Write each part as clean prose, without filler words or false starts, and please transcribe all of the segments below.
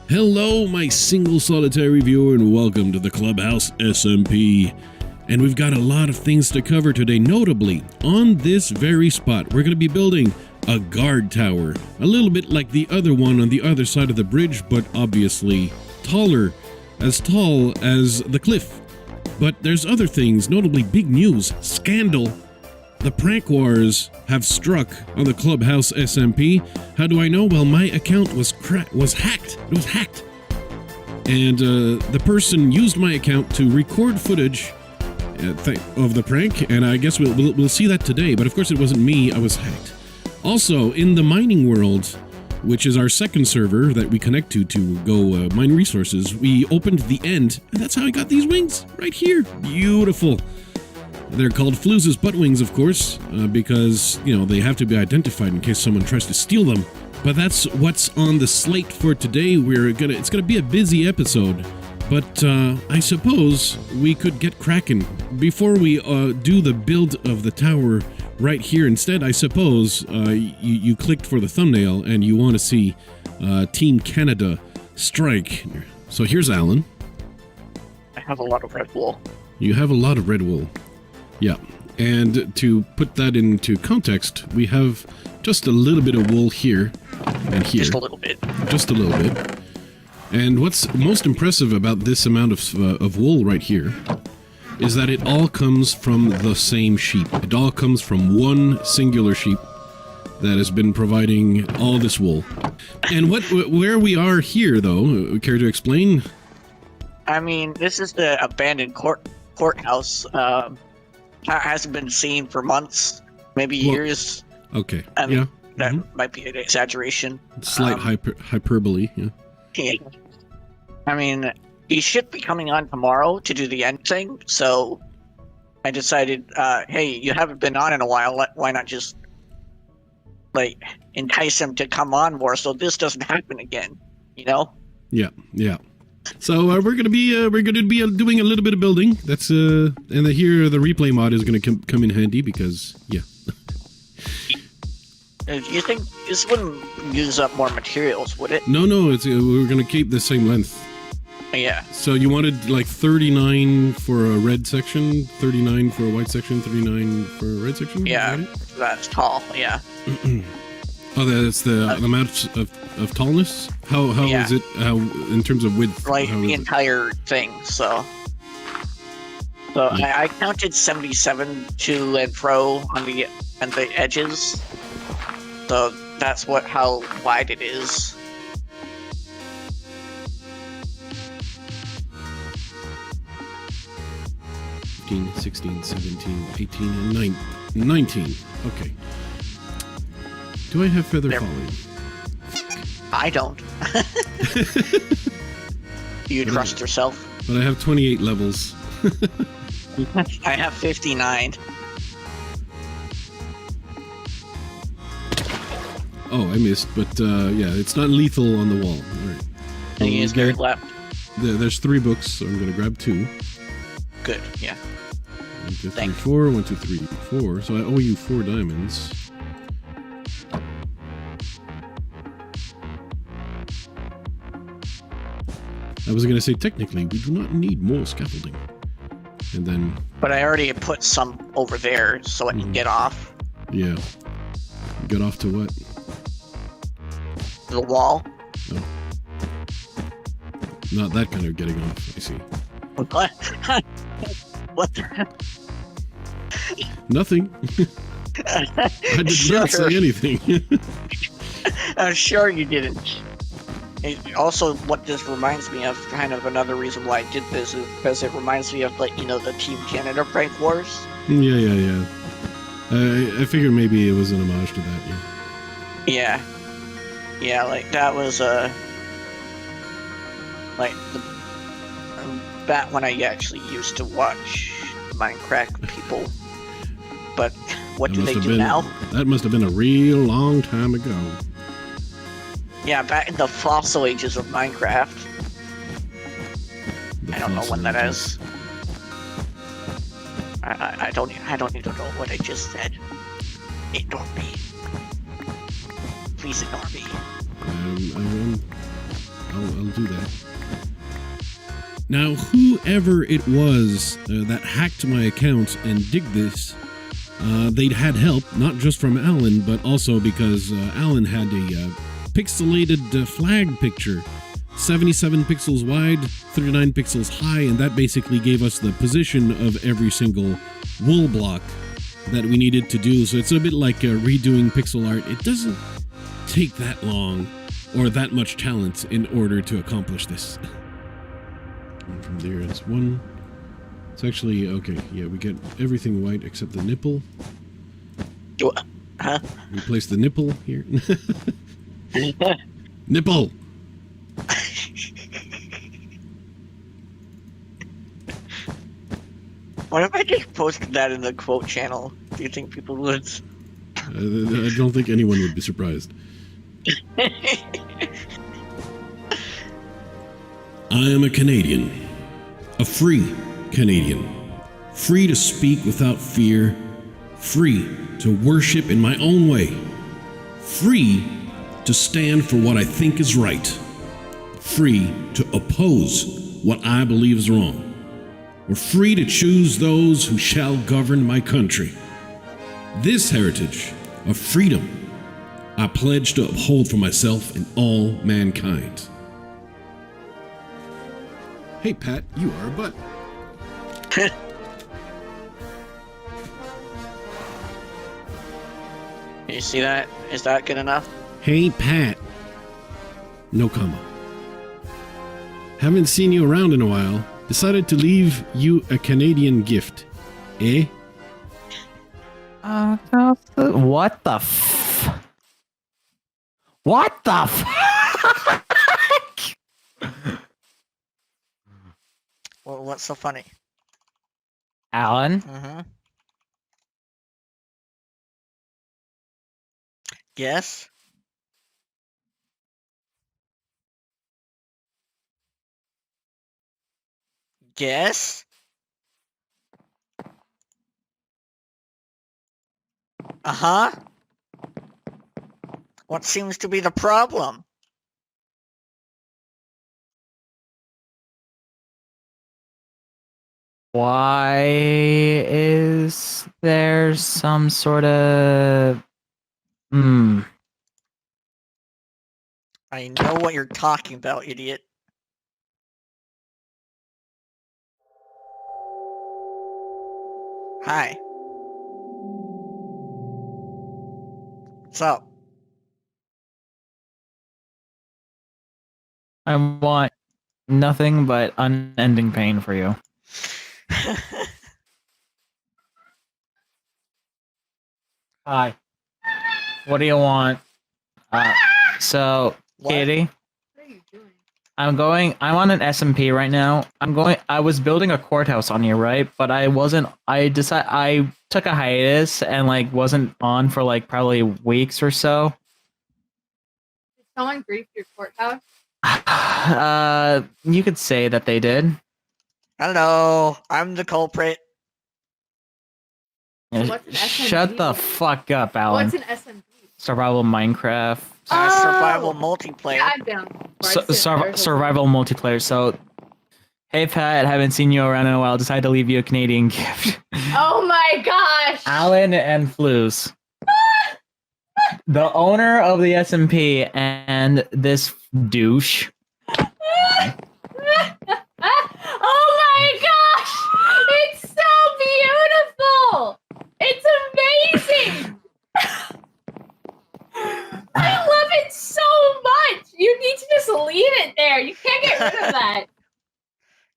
Hello, my single solitary viewer, and welcome to the Club House SMP. And we've got a lot of things to cover today. Notably, on this very spot, we're going to be building a guard tower. A little bit like the other one on the other side of the bridge, but obviously taller. As tall as the cliff. But there's other things, notably big news, scandal. The prank wars have struck on the Club House SMP. How do I know? Well, my account was hacked. It was hacked. And the person used my account to record footage of the prank, and I guess we'll see that today. But of course it wasn't me, I was hacked. Also, in the mining world, which is our second server that we connect to go mine resources, we opened the end, and that's how I got these wings, right here. Beautiful. They're called Flouz's butt wings, of course, because, you know, they have to be identified in case someone tries to steal them. But that's what's on the slate for today. It's gonna be a busy episode, but I suppose we could get cracking. Before we do the build of the tower right here, instead, I suppose you clicked for the thumbnail and you want to see Team Canada strike. So here's Alan. I have a lot of red wool. You have a lot of red wool. Yeah, and to put that into context, we have just a little bit of wool here and here. Just a little bit. Just a little bit. And what's most impressive about this amount of wool right here is that it all comes from the same sheep. It all comes from one singular sheep that has been providing all this wool. And where we are here, though, care to explain? I mean, this is the abandoned courthouse. Hasn't been seen for months, maybe years. Okay. I mean, yeah. That might be an exaggeration. Slight hyperbole. Yeah. Yeah. I mean, he should be coming on tomorrow to do the end thing. So I decided, hey, you haven't been on in a while. Why not just like entice him to come on more so this doesn't happen again? You know? Yeah. Yeah. So we're gonna be doing a little bit of building. That's and here the replay mod is gonna come in handy because yeah. Do you think this wouldn't use up more materials, would it? No, it's we're gonna keep the same length. Yeah. So you wanted like 39 for a red section, 39 for a white section, 39 for a red section. Yeah, that's tall. Yeah. Oh, that's the amount of tallness? How yeah. is it in terms of width? Like the entire thing, so yeah. I counted 77 to and fro on the edges. So that's how wide it is. 15, 16, 17, 18, and 19. Okay. Do I have feather falling? I don't. Do you trust yourself? But I have 28 levels. I have 59. Oh, I missed, but yeah, it's not lethal on the wall. All right. I think he's very left. There's 3 books, so I'm going to grab 2. Good, yeah. 1, 2, 3, 4. 1, 2, 3, 4. So I owe you 4 diamonds. I was going to say, technically, we do not need more scaffolding. And then... But I already put some over there so I can get off. Yeah. Get off to what? The wall. Oh. Not that kind of getting off, I see. What? What the... Nothing. I did not say anything. I'm sure you didn't. Also, what this reminds me of, kind of another reason why I did this, is because it reminds me of, like, you know, the Team Canada Prank Wars. Yeah. I figured maybe it was an homage to that, yeah. Yeah, like, that was, like, back when I actually used to watch Mindcrack people. But what do they do now? That must have been a real long time ago. Yeah, back in the fossil ages of Minecraft. I don't know when that is. I don't even know what I just said. Ignore me. Please ignore me. I'll do that. Now, whoever it was that hacked my account and did this, they'd had help, not just from Alan, but also because Alan had a pixelated flag picture, 77 pixels wide, 39 pixels high, and that basically gave us the position of every single wool block that we needed to do. So it's a bit like redoing pixel art. It doesn't take that long or that much talent in order to accomplish this. And from there it's one. It's actually, okay, yeah, we get everything white except the nipple. Huh? Replace the nipple here. Nipple! What if I just posted that in the quote channel? Do you think people would? I don't think anyone would be surprised. I am a Canadian. A free Canadian. Free to speak without fear. Free to worship in my own way. Free to stand for what I think is right. Free to oppose what I believe is wrong. We're free to choose those who shall govern my country. This heritage of freedom I pledge to uphold for myself and all mankind. Hey Pat, you are a butt. You see that? Is that good enough? Hey Pat. No comma. Haven't seen you around in a while. Decided to leave you a Canadian gift. Eh? What the f... What the f... Well, what's so funny? Alan? Mm-hmm. Yes? Yes? Uh-huh. What seems to be the problem? Why is there some sort of... I know what you're talking about, idiot. Hi. What's up? I want nothing but unending pain for you. Hi. What do you want? So, What? Katie? I'm on an SMP right now. I was building a courthouse on you, right? But I took a hiatus and like wasn't on for like probably weeks or so. Did someone grief your courthouse? You could say that they did. I don't know. I'm the culprit. What's an Shut SMB? the fuck up, Alan. What's an SMB? Survival Minecraft. Survival multiplayer. Yeah, I'm down. Survival multiplayer. So, hey Pat, haven't seen you around in a while. Decided to leave you a Canadian gift. Oh my gosh! Alan and Flouz. The owner of the SMP and this douche. Oh my gosh! It's so beautiful! It's amazing! I love it so much! You need to just leave it there. You can't get rid of that.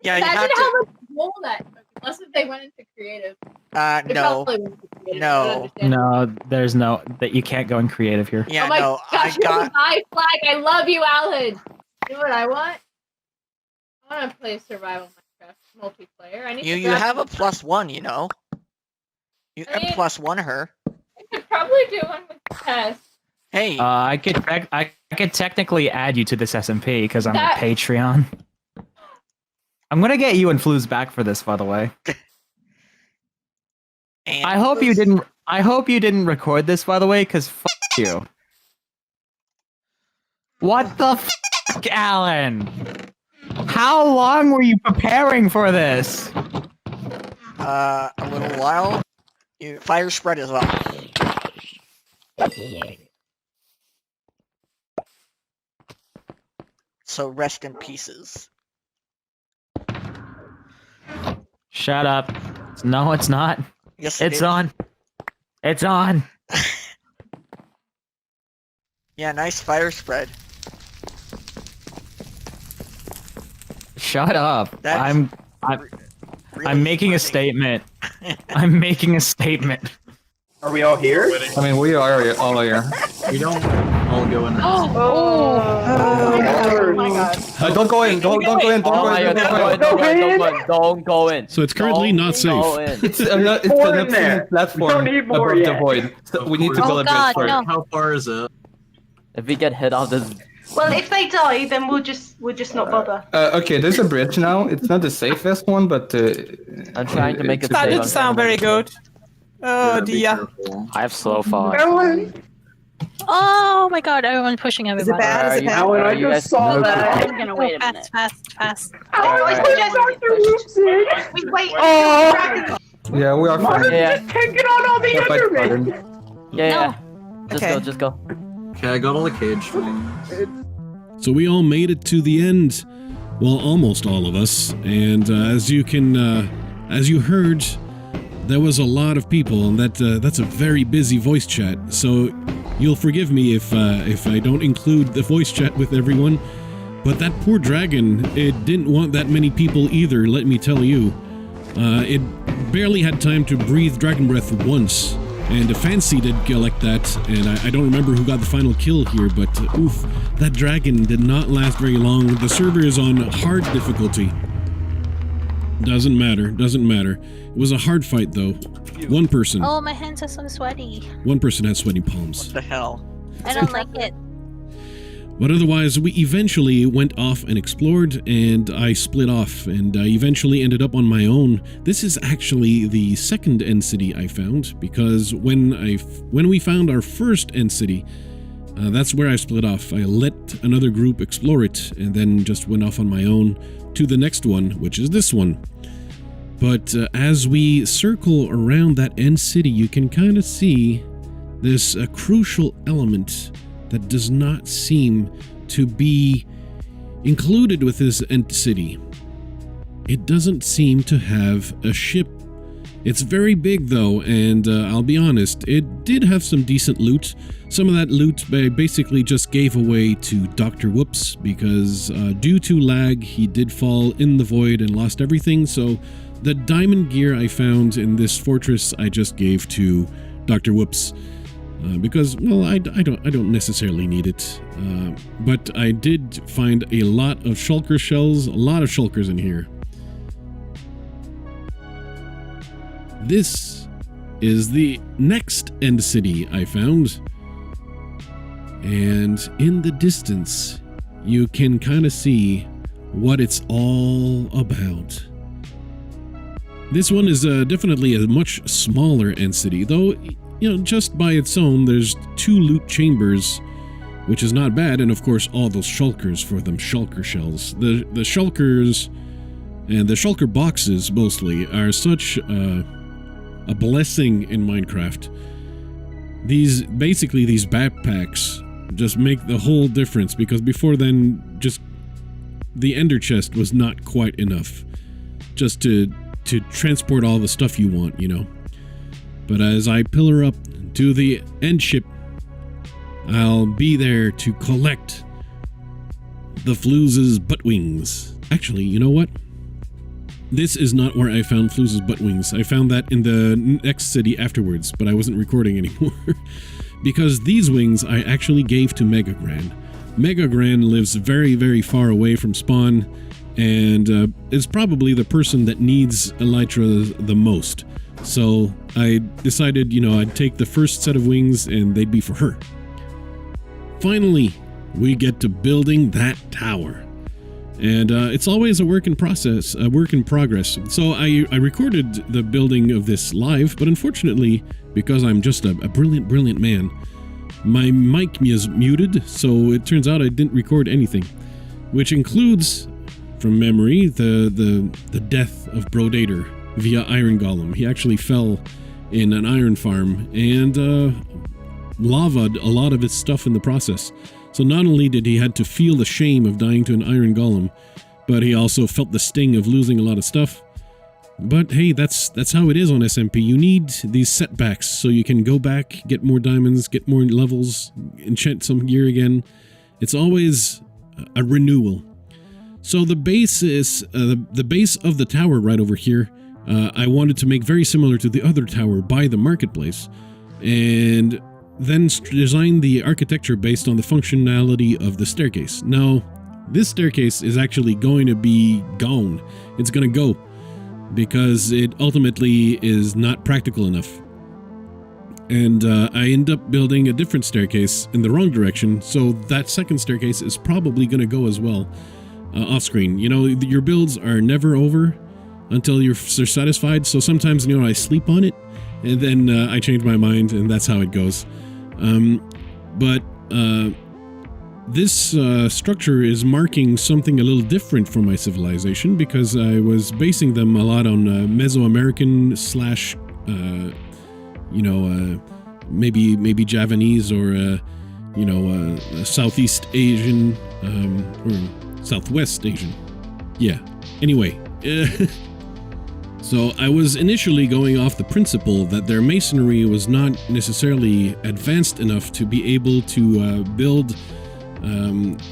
Yeah, you have Imagine to. how much wool that took, unless if they went into creative. They No. probably went into creative, No. I don't understand. No, there's no that you can't go in creative here. Yeah, Oh my no. gosh, I got. my flag. I love you, Alan. You know what I want? I want to play survival Minecraft multiplayer. I need to You grab have a some- +1, you know. You I mean- +1 her. I could probably do one with Tess. Hey. I could technically add you to this SMP because I'm That- a Patreon. I'm gonna get you and Flouz back for this, by the way. and I hope you didn't record this, by the way, because fuck you. What the f? Alan, how long were you preparing for this? A little while. Fire spread as well. So rest in pieces. Shut up. No, it's not. Yes, It's on. It's on. Yeah, nice fire spread. Shut up. That's really I'm making a spreading. statement. I'm making a statement. Are we all here? I mean, we are all here. We don't all go in. Oh my god. Don't go in. Don't go in. Don't go in. So it's currently not safe. It's an More in absolute there. platform We don't need more above the yet. void. So we need to build a bridge for it. How far is it? If we get hit off this, Well, if they die, then we'll just not bother. Okay, there's a bridge now. It's not the safest one, but I'm trying to make it it's- safe. That didn't sound very good. Oh dear. I have slow fog. Oh my god, everyone pushing Is it everybody. bad? Is it bad? Alan, I you just guys- saw that. I'm gonna wait a minute. Fast. We wait. Yeah, we are fine. Yeah, Taking on all the Yeah, fight Endermen. harder. yeah. Okay. Just go. Okay, I got all the cage. So we all made it to the end. Well, almost all of us. And as you heard, there was a lot of people, and that's a very busy voice chat. So you'll forgive me if I don't include the voice chat with everyone. But that poor dragon, it didn't want that many people either, let me tell you. It barely had time to breathe dragon breath once. And Fancy did collect that, and I don't remember who got the final kill here, but oof, that dragon did not last very long. The server is on hard difficulty. Doesn't matter. It was a hard fight, though. One person. Oh, my hands are so sweaty. One person has sweaty palms. What the hell? I don't like it. But otherwise, we eventually went off and explored, and I split off, and I eventually ended up on my own. This is actually the second end city I found, because when we found our first end city, that's where I split off. I let another group explore it, and then just went off on my own to the next one, which is this one. But as we circle around that end city, you can kind of see this crucial element that does not seem to be included with this end city. It doesn't seem to have a ship. It's very big though, and I'll be honest, it did have some decent loot. Some of that loot I basically just gave away to Dr. Whoops because due to lag, he did fall in the void and lost everything. So the diamond gear I found in this fortress I just gave to Dr. Whoops. Because, well, I don't necessarily need it, but I did find a lot of shulker shells, a lot of shulkers in here. This is the next end city I found, and in the distance, you can kind of see what it's all about. This one is definitely a much smaller end city, though. You know, just by its own, there's 2 loot chambers, which is not bad, and of course all those shulkers for them shulker shells. The shulkers and the shulker boxes mostly are such a blessing in Minecraft. These backpacks just make the whole difference, because before then, just the ender chest was not quite enough just to transport all the stuff you want, you know. But as I pillar up to the end ship, I'll be there to collect the Flouz's butt wings. Actually, you know what? This is not where I found Flouz's butt wings. I found that in the next city afterwards, but I wasn't recording anymore. Because these wings I actually gave to Megagran. Megagran lives very, very far away from spawn, and is probably the person that needs elytras the most. So I decided, you know, I'd take the first set of wings and they'd be for her. Finally, we get to building that tower. And it's always a work in progress. So I recorded the building of this live, but unfortunately, because I'm just a brilliant man, my mic is muted, so it turns out I didn't record anything. which includes, from memory, the death of Brodator via Iron Golem. He actually fell in an iron farm and lavaed a lot of his stuff in the process. So not only did he had to feel the shame of dying to an Iron Golem, but he also felt the sting of losing a lot of stuff. But hey, that's how it is on SMP. You need these setbacks so you can go back, get more diamonds, get more levels, enchant some gear again. It's always a renewal. So the base is the base of the tower right over here. I wanted to make very similar to the other tower by the marketplace, and then design the architecture based on the functionality of the staircase. Now, this staircase is actually going to be gone. It's going to go because it ultimately is not practical enough. And I end up building a different staircase in the wrong direction, so that second staircase is probably going to go as well off screen. You know, your builds are never over until you're satisfied, so sometimes, you know, I sleep on it, and then I change my mind, and that's how it goes. This structure is marking something a little different for my civilization, because I was basing them a lot on Mesoamerican slash, maybe Javanese or, Southeast Asian, or Southwest Asian. Yeah. Anyway. So I was initially going off the principle that their masonry was not necessarily advanced enough to be able to build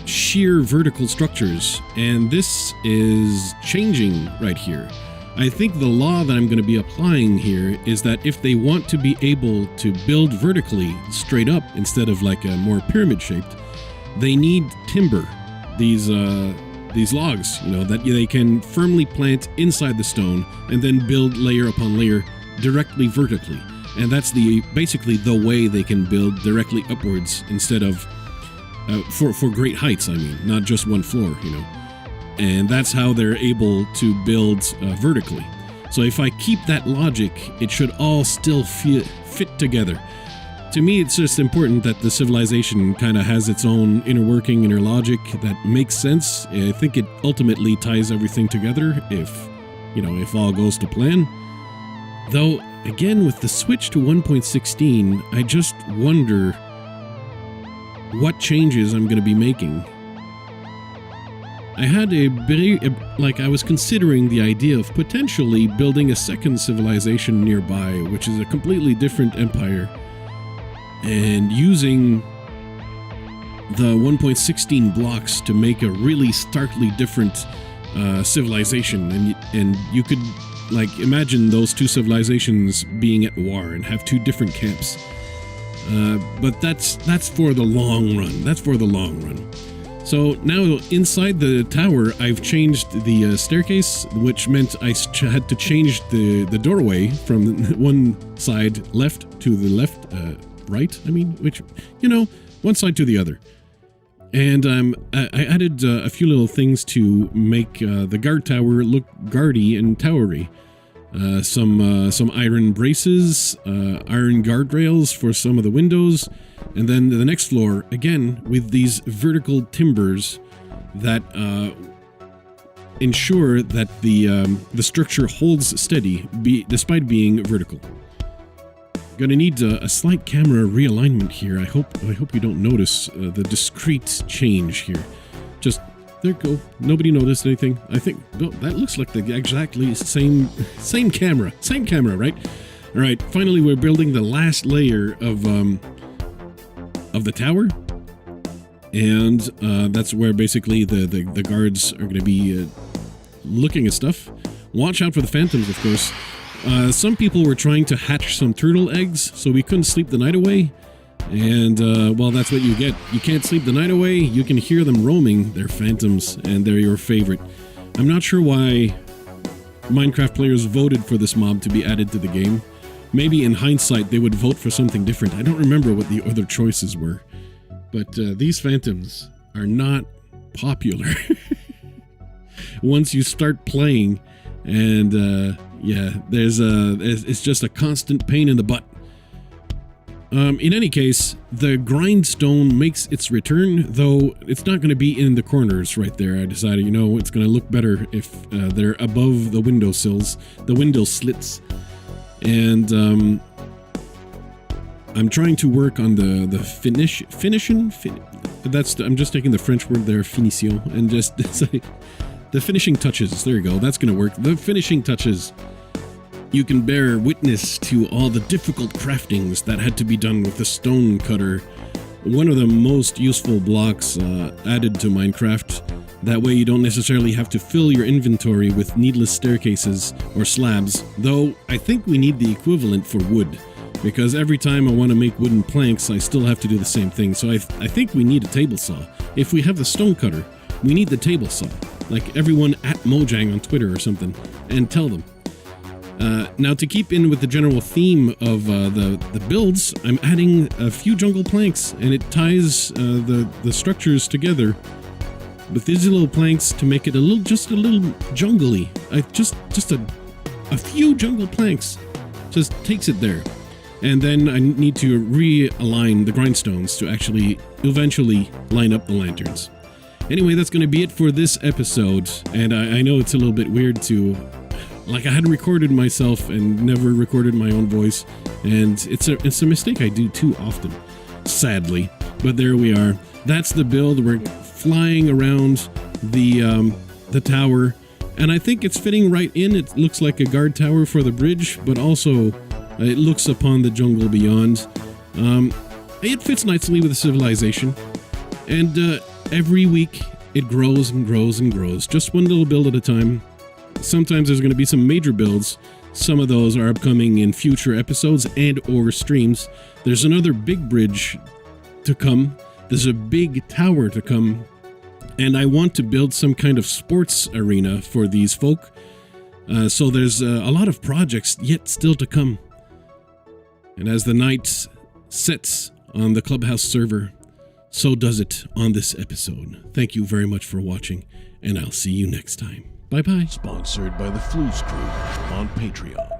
sheer vertical structures, and this is changing right here. I think the law that I'm going to be applying here is that if they want to be able to build vertically straight up instead of like a more pyramid shaped, they need timber, these logs, you know, that they can firmly plant inside the stone and then build layer upon layer directly vertically. And that's basically the way they can build directly upwards instead of for great heights, I mean, not just one floor, you know. And that's how they're able to build vertically. So if I keep that logic, it should all still fit together. To me, it's just important that the civilization kind of has its own inner working, inner logic that makes sense. I think it ultimately ties everything together if all goes to plan. Though, again, with the switch to 1.16, I just wonder what changes I'm going to be making. I had I was considering the idea of potentially building a second civilization nearby, which is a completely different empire, and using the 1.16 blocks to make a really starkly different civilization. And you could like imagine those two civilizations being at war and have two different camps. But that's for the long run. That's for the long run. So now inside the tower, I've changed the staircase, which meant I had to change the doorway from one side left to the left, right, I mean, which, you know, one side to the other. And I added a few little things to make the guard tower look guardy and towery. Some iron braces, iron guardrails for some of the windows, and then the next floor, again, with these vertical timbers that ensure that the structure holds steady despite being vertical. Gonna need a slight camera realignment here. I hope you don't notice the discrete change here. Just there you go. Nobody noticed anything. I think that looks like the exactly same camera. Same camera, right? All right. Finally, we're building the last layer of the tower, and that's where basically the guards are going to be looking at stuff. Watch out for the phantoms, of course. Some people were trying to hatch some turtle eggs, so we couldn't sleep the night away. And, well, that's what you get. You can't sleep the night away. You can hear them roaming. They're phantoms, and they're your favorite. I'm not sure why Minecraft players voted for this mob to be added to the game. Maybe in hindsight, they would vote for something different. I don't remember what the other choices were. But these phantoms are not popular. Once you start playing, and, yeah, it's just a constant pain in the butt. In any case, the grindstone makes its return, though it's not going to be in the corners right there. I decided, you know, it's going to look better if they're above the windowsills, the window slits. And I'm trying to work on the I'm just taking the French word there, finition, and just say the finishing touches. There you go. That's going to work. The finishing touches. You can bear witness to all the difficult craftings that had to be done with the stone cutter. One of the most useful blocks added to Minecraft. That way you don't necessarily have to fill your inventory with needless staircases or slabs, though I think we need the equivalent for wood, because every time I want to make wooden planks, I still have to do the same thing, so I think we need a table saw. If we have the stone cutter, we need the table saw, like everyone at Mojang on Twitter or something, and tell them. Now, to keep in with the general theme of the builds, I'm adding a few jungle planks, and it ties the structures together with these little planks to make it just a little jungly. Just a few jungle planks just takes it there. And then I need to realign the grindstones to actually eventually line up the lanterns. Anyway, that's going to be it for this episode, and I know it's a little bit weird to... Like, I had recorded myself and never recorded my own voice, and it's a mistake I do too often, sadly. But there we are. That's the build. We're flying around the tower, and I think it's fitting right in. It looks like a guard tower for the bridge, but also it looks upon the jungle beyond. It fits nicely with the civilization, and every week it grows and grows and grows, just one little build at a time. Sometimes there's going to be some major builds. Some of those are upcoming in future episodes and or streams. There's another big bridge to come. There's a big tower to come. And I want to build some kind of sports arena for these folk. So there's a lot of projects yet still to come. And as the night sets on the Clubhouse server, so does it on this episode. Thank you very much for watching, and I'll see you next time. Bye-bye. Sponsored by the Flouz Crew on Patreon.